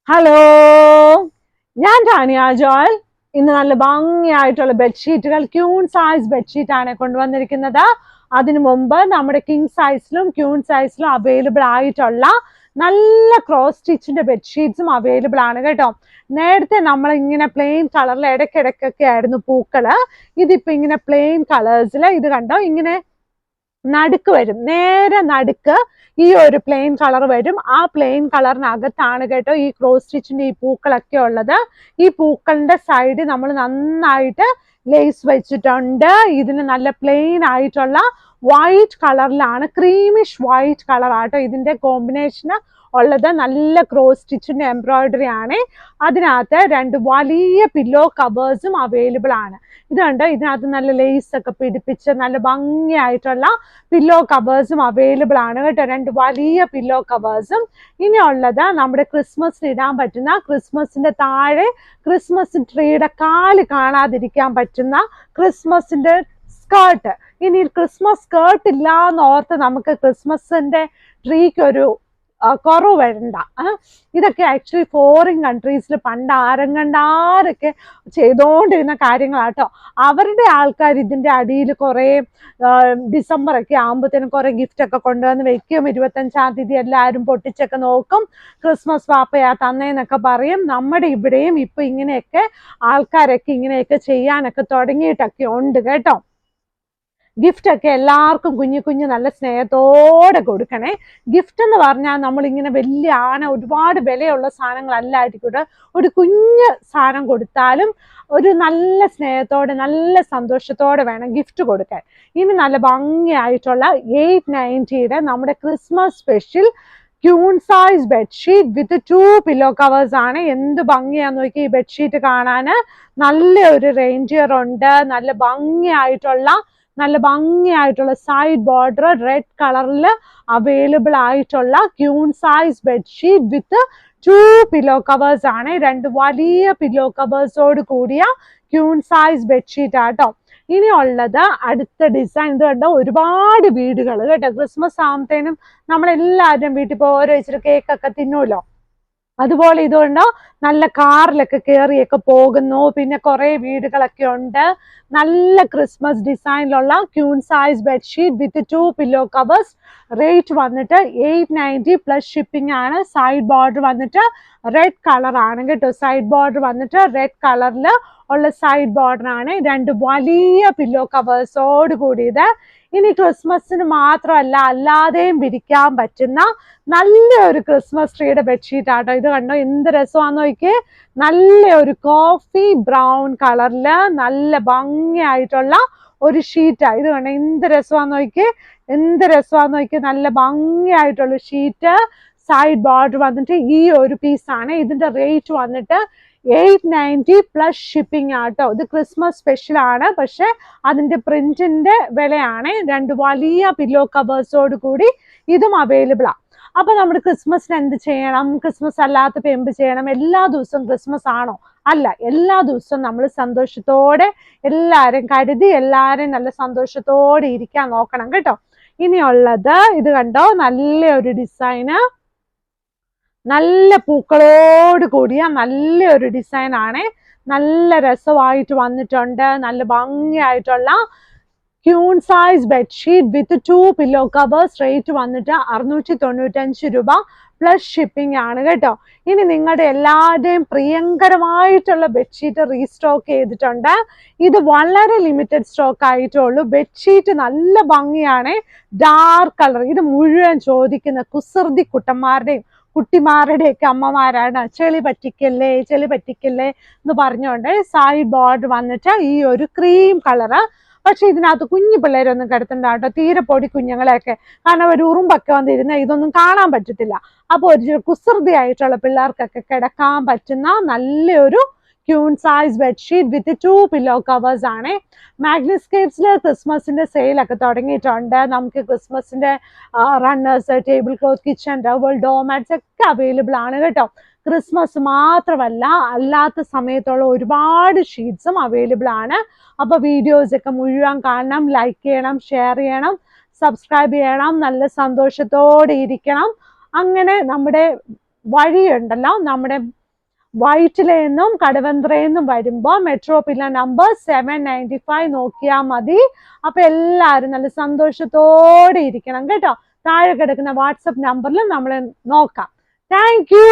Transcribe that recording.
Hello, ഞാൻ Tanya Joel. ഇന്ന് നല്ല ഭംഗിയായിട്ടുള്ള ബെഡ്ഷീറ്റുകൾ ക്യൂൺ സൈസ് ബെഡ്ഷീറ്റ് ആണ് കൊണ്ടുവന്നിരിക്കുന്നത്. അതിനു മുമ്പ് നമ്മുടെ കിങ് സൈസിലും ക്യൂൺ സൈസിലും അവൈലബിൾ ആയിട്ടുള്ള നല്ല ക്രോസ് സ്റ്റിച്ചിന്റെ ബെഡ്ഷീറ്റ്സും അവൈലബിൾ ആണ് കേട്ടോ. നേരത്തെ നമ്മൾ ഇങ്ങനെ പ്ലെയിൻ കളറിൽ ഇടയ്ക്കിടയ്ക്കൊക്കെ ആയിരുന്നു പൂക്കള്. ഇതിപ്പോ ഇങ്ങനെ പ്ലെയിൻ കളേഴ്സിൽ ഇത് കണ്ടോ, ഇങ്ങനെ നടുക്ക് വരും, നേരെ നടുക്ക് ഈ ഒരു പ്ലെയിൻ കളർ വരും. ആ പ്ലെയിൻ കളറിനകത്താണ് കേട്ടോ ഈ ക്രോസ് സ്റ്റിച്ചിന്റെ ഈ പൂക്കളൊക്കെ ഉള്ളത്. ഈ പൂക്കളിന്റെ സൈഡ് നമ്മൾ നന്നായിട്ട് ലേസ് വെച്ചിട്ടുണ്ട്. ഇതിന് നല്ല പ്ലെയിൻ ആയിട്ടുള്ള വൈറ്റ് കളറിലാണ്, ക്രീമിഷ് വൈറ്റ് കളർ ആട്ടോ ഇതിന്റെ കോമ്പിനേഷന് ഉള്ളത്. നല്ല ക്രോസ് സ്റ്റിച്ചിന്റെ എംബ്രോയിഡറി ആണ്. അതിനകത്ത് രണ്ട് വലിയ പില്ലോ കവേഴ്സും അവൈലബിൾ ആണ്. ഇത് കണ്ടോ, ഇതിനകത്ത് നല്ല ലേസ് ഒക്കെ പിടിപ്പിച്ച് നല്ല ഭംഗിയായിട്ടുള്ള പില്ലോ കവേഴ്സും അവൈലബിൾ ആണ് കേട്ടോ. രണ്ട് വലിയ പില്ലോ കവേഴ്സും. ഇനി ഉള്ളത് നമ്മുടെ ക്രിസ്മസിന് ഇടാൻ പറ്റുന്ന, ക്രിസ്മസിന്റെ താഴെ ക്രിസ്മസ് ട്രീയുടെ കാല് കാണാതിരിക്കാൻ പറ്റുന്ന ക്രിസ്മസിന്റെ സ്കേർട്ട്. ഇനി ക്രിസ്മസ് സ്കേർട്ട് ഇല്ല എന്നോർത്ത് നമുക്ക് ക്രിസ്മസിന്റെ ട്രീക്ക് ഒരു കുറവ് വരണ്ട. ഇതൊക്കെ ആക്ച്വലി ഫോറിൻ കൺട്രീസിൽ പണ്ട് ആരങ്ങണ്ടാരൊക്കെ ചെയ്തുകൊണ്ടിരുന്ന കാര്യങ്ങളാട്ടോ. അവരുടെ ആൾക്കാർ ഇതിന്റെ അടിയിൽ കുറെ ഡിസംബർ ഒക്കെ ആകുമ്പോഴത്തേനും കുറെ ഗിഫ്റ്റ് ഒക്കെ കൊണ്ടുവന്ന് വെക്കും. 25-ാം തീയതി എല്ലാവരും പൊട്ടിച്ചൊക്കെ നോക്കും, ക്രിസ്മസ് പാപ്പയാ തന്നേന്നൊക്കെ പറയും. നമ്മുടെ ഇവിടെയും ഇപ്പൊ ഇങ്ങനെയൊക്കെ ആൾക്കാരൊക്കെ ഇങ്ങനെയൊക്കെ ചെയ്യാനൊക്കെ തുടങ്ങിയിട്ടൊക്കെ ഉണ്ട് കേട്ടോ. ഗിഫ്റ്റ് ഒക്കെ എല്ലാവർക്കും കുഞ്ഞു കുഞ്ഞു നല്ല സ്നേഹത്തോടെ കൊടുക്കണേ. ഗിഫ്റ്റ് എന്ന് പറഞ്ഞാൽ നമ്മളിങ്ങനെ വലിയ ഒരുപാട് വിലയുള്ള സാധനങ്ങളല്ലായിരിക്കും. ഒരു കുഞ്ഞ് സാധനം കൊടുത്താലും ഒരു നല്ല സ്നേഹത്തോടെ നല്ല സന്തോഷത്തോടെ വേണം ഗിഫ്റ്റ് കൊടുക്കാൻ. ഇനി നല്ല ഭംഗിയായിട്ടുള്ള 890 നമ്മുടെ Christmas special queen size bedsheet with 2 pillow covers ആണ്. എന്ത് ഭംഗിയാന്ന് നോക്കി ഈ ബെഡ്ഷീറ്റ് കാണാൻ. നല്ല ഒരു റേഞ്ചിയർ ഉണ്ട്. നല്ല ഭംഗിയായിട്ടുള്ള സൈഡ് ബോർഡർ റെഡ് കളറിൽ അവൈലബിൾ ആയിട്ടുള്ള queen size bedsheet with 2 pillow covers ആണ്. രണ്ട് വലിയ പില്ലോ കവേഴ്സോട് കൂടിയ ക്യൂൺ സൈസ് ബെഡ്ഷീറ്റ് ആട്ടോ. ഇനി ഉള്ളത് അടുത്ത ഡിസൈൻ. ഇത് കണ്ടോ, ഒരുപാട് വീടുകൾ കേട്ടോ. ക്രിസ്മസ് ആകുമ്പത്തേനും നമ്മളെല്ലാവരും വീട്ടിൽ പോയി ഓരോ ഇച്ചിരി കേക്കൊക്കെ തിന്നുമല്ലോ. അതുപോലെ ഇതുകൊണ്ടോ നല്ല കാറിലൊക്കെ കയറിയൊക്കെ പോകുന്നു. പിന്നെ കുറെ വീടുകളൊക്കെ ഉണ്ട്. നല്ല ക്രിസ്മസ് ഡിസൈനിലുള്ള queen size bedsheet with 2 pillow covers. Rate വന്നിട്ട് 890 പ്ലസ് ഷിപ്പിംഗ് ആണ്. സൈഡ് ബോർഡർ വന്നിട്ട് റെഡ് കളർ ആണ് കേട്ടോ. സൈഡ് ബോർഡർ വന്നിട്ട് റെഡ് കളറിൽ ഉള്ള സൈഡ് ബോർഡർ ആണ്. രണ്ട് വലിയ പില്ലോ കവേഴ്സോട് കൂടിയത്. ഇനി ക്രിസ്മസിന് മാത്രമല്ല അല്ലാതെയും വിരിക്കാൻ പറ്റുന്ന നല്ലൊരു ക്രിസ്മസ് ട്രീയുടെ ബെഡ്ഷീറ്റ് ആട്ടോ. ഇത് കണ്ടോ, എന്ത് രസമാണെന്ന് നോക്കിയേ. നല്ല ഒരു കോഫി ബ്രൗൺ കളറില് നല്ല ഭംഗിയായിട്ടുള്ള ഒരു ഷീറ്റാണ്. ഇത് കണ്ടോ, എന്ത് രസമാണെന്ന് നോക്കിയേ, എന്ത് രസമാണെന്ന് നോക്കിയേ. നല്ല ഭംഗിയായിട്ടുള്ള ഷീറ്റ്. സൈഡ് ബോർഡർ വന്നിട്ട് ഈ ഒരു പീസാണ്. ഇതിന്റെ റേറ്റ് വന്നിട്ട് 890 പ്ലസ് ഷിപ്പിംഗ് ആട്ടോ. ഇത് ക്രിസ്മസ് സ്പെഷ്യൽ ആണ്, പക്ഷെ അതിന്റെ പ്രിന്റിന്റെ വിലയാണ്. രണ്ട് വലിയ പില്ലോ കവേഴ്സോട് കൂടി ഇതും അവൈലബിൾ ആണ്. അപ്പൊ നമ്മുടെ ക്രിസ്മസിന് എന്ത് ചെയ്യണം, ക്രിസ്മസ് അല്ലാത്തപ്പോ എന്ത് ചെയ്യണം? എല്ലാ ദിവസവും ക്രിസ്മസ് ആണോ? അല്ല, എല്ലാ ദിവസവും നമ്മൾ സന്തോഷത്തോടെ എല്ലാരും കരുതി എല്ലാരും നല്ല സന്തോഷത്തോടെ ഇരിക്കാൻ നോക്കണം കേട്ടോ. ഇനിയുള്ളത് ഇത് കണ്ടോ, നല്ല ഒരു ഡിസൈന്, നല്ല പൂക്കളോട് കൂടിയ നല്ലൊരു ഡിസൈൻ ആണ്. നല്ല രസമായിട്ട് വന്നിട്ടുണ്ട്. നല്ല ഭംഗിയായിട്ടുള്ള queen size bedsheet with 2 pillow covers. Rate വന്നിട്ട് 695 രൂപ പ്ലസ് ഷിപ്പിംഗ് ആണ് കേട്ടോ. ഇനി നിങ്ങളുടെ എല്ലാവരുടെയും പ്രിയങ്കരമായിട്ടുള്ള ബെഡ്ഷീറ്റ് റീസ്റ്റോക്ക് ചെയ്തിട്ടുണ്ട്. ഇത് വളരെ ലിമിറ്റഡ് സ്റ്റോക്ക് ആയിട്ടേ ഉള്ളൂ. ബെഡ്ഷീറ്റ് നല്ല ഭംഗിയാണ്, ഡാർക്ക് കളർ. ഇത് മുഴുവൻ ചോദിക്കുന്ന കുസൃതി കുട്ടിമാരുടെയൊക്കെ അമ്മമാരാണ്. ചെളി പറ്റിക്കല്ലേ എന്ന് പറഞ്ഞുകൊണ്ട് സൈഡ് ബോർഡർ വന്നിട്ട് ഈ ഒരു ക്രീം കളറ്. പക്ഷെ ഇതിനകത്ത് കുഞ്ഞു പിള്ളേരൊന്നും കിടത്തണ്ട കേട്ടോ, തീരെ പൊടി കുഞ്ഞുങ്ങളെയൊക്കെ. കാരണം ഒരു ഉറുമ്പൊക്കെ വന്നിരുന്ന ഇതൊന്നും കാണാൻ പറ്റത്തില്ല. അപ്പൊ ഒരു കുസൃതി ആയിട്ടുള്ള പിള്ളേർക്കൊക്കെ കിടക്കാൻ പറ്റുന്ന നല്ലൊരു queen size bedsheet with 2 pillow covers ആണ്. മാഗ്നസ്കേപ്സിൽ ക്രിസ്മസിന്റെ സെയിലൊക്കെ തുടങ്ങിയിട്ടുണ്ട്. നമുക്ക് ക്രിസ്മസിന്റെ runners, table cloth, kitchen towel, doormats ഒക്കെ അവൈലബിൾ ആണ് കേട്ടോ. ക്രിസ്മസ് മാത്രമല്ല അല്ലാത്ത സമയത്തുള്ള ഒരുപാട് ഷീറ്റ്സും അവൈലബിൾ ആണ്. അപ്പൊ വീഡിയോസ് ഒക്കെ മുഴുവൻ കാണണം, ലൈക്ക് ചെയ്യണം, ഷെയർ ചെയ്യണം, സബ്സ്ക്രൈബ് ചെയ്യണം, നല്ല സന്തോഷത്തോടെ ഇരിക്കണം. അങ്ങനെ നമ്മുടെ വഴിയുണ്ടല്ലോ നമ്മുടെ വൈറ്റിലെന്നും കടവന്ത്രയെന്നും വരുമ്പോൾ മെട്രോ പില്ലർ നമ്പർ 795 നോക്കിയാൽ മതി. അപ്പൊ എല്ലാവരും നല്ല സന്തോഷത്തോടെ ഇരിക്കണം കേട്ടോ. താഴെ കിടക്കുന്ന വാട്സപ്പ് നമ്പറിൽ നമ്മൾ നോക്കാം. Thank you.